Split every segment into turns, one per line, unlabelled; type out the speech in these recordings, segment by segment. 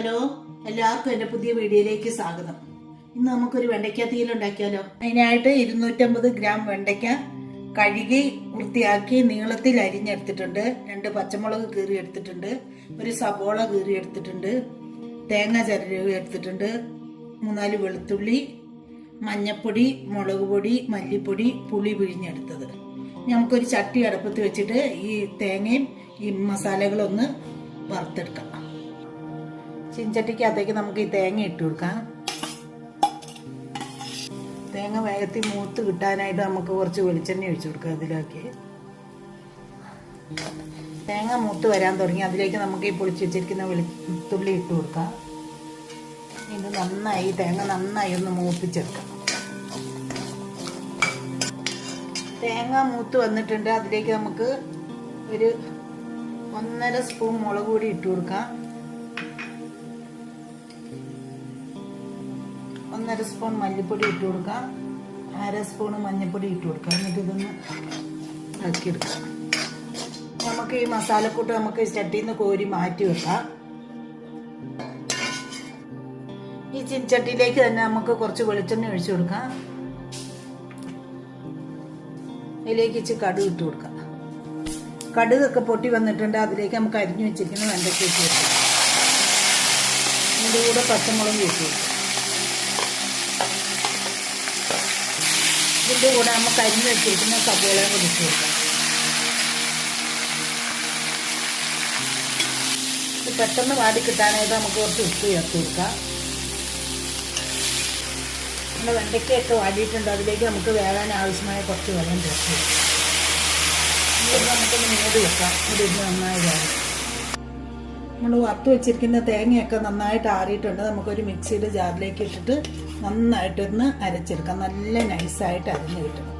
Hello, എല്ലാവർക്കും എൻ്റെ പുതിയ വീഡിയോയിലേക്ക് സ്വാഗതം. ഇന്ന് നമുക്കൊരു വെണ്ടയ്ക്ക തീയൽ ഉണ്ടാക്കിയാലോ. അതിനായിട്ട് 250 ഗ്രാം വെണ്ടയ്ക്ക കഴുകി വൃത്തിയാക്കി നീളത്തിൽ അരിഞ്ഞെടുത്തിട്ടുണ്ട്. 2 പച്ചമുളക് കീറി എടുത്തിട്ടുണ്ട്. ഒരു സബോള കീറി എടുത്തിട്ടുണ്ട്. തേങ്ങ ചിരകി എടുത്തിട്ടുണ്ട്. 3-4 വെളുത്തുള്ളി, മഞ്ഞപ്പൊടി, മുളക് പൊടി, മല്ലിപ്പൊടി, പുളി പിഴിഞ്ഞെടുത്തത്. നമുക്കൊരു ചട്ടി അടുപ്പത്ത് വെച്ചിട്ട് ഈ തേങ്ങയും ഈ മസാലകളൊന്ന് വറുത്തെടുക്കാം. ചീഞ്ചട്ടിക്കകത്തേക്ക് നമുക്ക് ഈ തേങ്ങ ഇട്ട് കൊടുക്കാം. തേങ്ങ വേഗത്തിൽ മൂത്ത് കിട്ടാനായിട്ട് നമുക്ക് കുറച്ച് വെളിച്ചെണ്ണ ഒഴിച്ചു കൊടുക്കാം. അതിലേക്ക് തേങ്ങ മൂത്ത് വരാൻ തുടങ്ങി. അതിലേക്ക് നമുക്ക് ഈ പൊളിച്ച് വെച്ചിരിക്കുന്ന വെളുത്തുള്ളി ഇട്ട് കൊടുക്കാം. ഇത് നന്നായി തേങ്ങ നന്നായി ഒന്ന് മൂപ്പിച്ചെടുക്കാം. തേങ്ങ മൂത്ത് വന്നിട്ടുണ്ട്. അതിലേക്ക് നമുക്ക് ഒരു 1.5 സ്പൂൺ മുളക് പൊടി ഇട്ട് കൊടുക്കാം. 1.5 സ്പൂൺ മല്ലിപ്പൊടി ഇട്ട് കൊടുക്കാം. 1/2 സ്പൂൺ മഞ്ഞൾപ്പൊടി ഇട്ട് കൊടുക്കാം. എന്നിട്ട് ഇതൊന്ന് ഇളക്കിയെടുക്കാം. നമുക്ക് ഈ മസാലക്കൂട്ട് നമുക്ക് ചട്ടിയിൽ നിന്ന് കോരി മാറ്റി വെക്കാം. ഈ ചട്ടിയിലേക്ക് തന്നെ നമുക്ക് കുറച്ച് വെളിച്ചെണ്ണ ഒഴിച്ചു കൊടുക്കാം. അതിലേക്ക് ഇച്ചിരി കടുക് ഇട്ട് കൊടുക്കാം. കടുകൊക്കെ പൊട്ടി വന്നിട്ടുണ്ട്. അതിലേക്ക് നമുക്ക് അരിഞ്ഞു വെച്ചിരിക്കുന്ന വെണ്ടയ്ക്ക ഇട്ട് കൊടുക്കാം. അതിൻ്റെ കൂടെ പച്ചമുളക് ഇട്ട് കൊടുക്കാം. ഇതിൻ്റെ കൂടെ നമുക്ക് അരിഞ്ഞു വെച്ചിരിക്കുന്ന സബോളയും കൂടി ഇട്ട് കൊടുക്കാം. ഇത് പെട്ടെന്ന് വാടി കിട്ടാനായിട്ട് നമുക്ക് കുറച്ച് ഉപ്പ് ചേർത്ത് കൊടുക്കാം. നമ്മുടെ വെണ്ടയ്ക്കയൊക്കെ വാടിയിട്ടുണ്ട്. അതിലേക്ക് നമുക്ക് വേകാൻ ആവശ്യമായ കുറച്ച് വെള്ളം ചേർത്ത് കൊടുക്കാം. ഇത് നമുക്കൊന്ന് മൂടി വെക്കാം. ഇത് നന്നായി വേണം. നമ്മൾ വറുത്ത് വെച്ചിരിക്കുന്ന തേങ്ങയൊക്കെ നന്നായിട്ട് ആറിയിട്ടുണ്ട്. നമുക്കൊരു മിക്സിയുടെ ജാറിലേക്ക് ഇട്ടിട്ട് നന്നായിട്ടൊന്ന് അരച്ചെടുക്കാം. നല്ല നൈസായിട്ട് അരിഞ്ഞ് കിട്ടണം.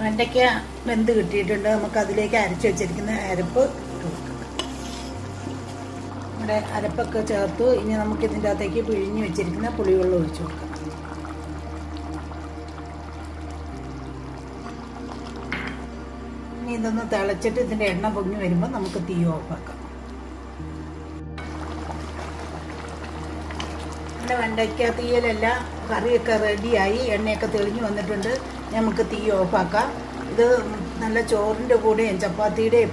വെണ്ടയ്ക്ക വെന്ത് കിട്ടിയിട്ടുണ്ട്. നമുക്ക് അതിലേക്ക് അരച്ച് വെച്ചിരിക്കുന്ന അരപ്പ് ഇട്ട് കൊടുക്കാം. നമ്മുടെ അരപ്പൊക്കെ ചേർത്തു. ഇനി നമുക്ക് ഇതിൻ്റെ അകത്തേക്ക് പിഴിഞ്ഞ് വെച്ചിരിക്കുന്ന പുളിവെള്ളം ഒഴിച്ചു കൊടുക്കാം. ഇനി ഇതൊന്ന് തിളച്ചിട്ട് ഇതിൻ്റെ എണ്ണ പൊങ്ങി വരുമ്പോൾ നമുക്ക് തീ ഓഫാക്കാം. നമ്മുടെ വെണ്ടയ്ക്ക തീയലെല്ലാം കറിയൊക്കെ റെഡിയായി. എണ്ണയൊക്കെ തെളിഞ്ഞു വന്നിട്ടുണ്ട്. നമുക്ക് തീ ഓഫാക്കാം. ഇത് നല്ല ചോറിൻ്റെ കൂടെയും ചപ്പാത്തിയുടെയും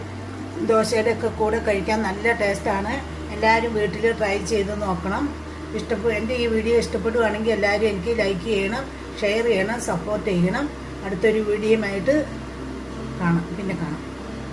ദോശയുടെ ഒക്കെ കൂടെ കഴിക്കാൻ നല്ല ടേസ്റ്റാണ്. എല്ലാവരും വീട്ടിൽ ട്രൈ ചെയ്ത് നോക്കണം. എൻ്റെ ഈ വീഡിയോ ഇഷ്ടപ്പെടുകയാണെങ്കിൽ എല്ലാവരും എനിക്ക് ലൈക്ക് ചെയ്യണം, ഷെയർ ചെയ്യണം, സപ്പോർട്ട് ചെയ്യണം. അടുത്തൊരു വീഡിയോയുമായിട്ട് കാണാം.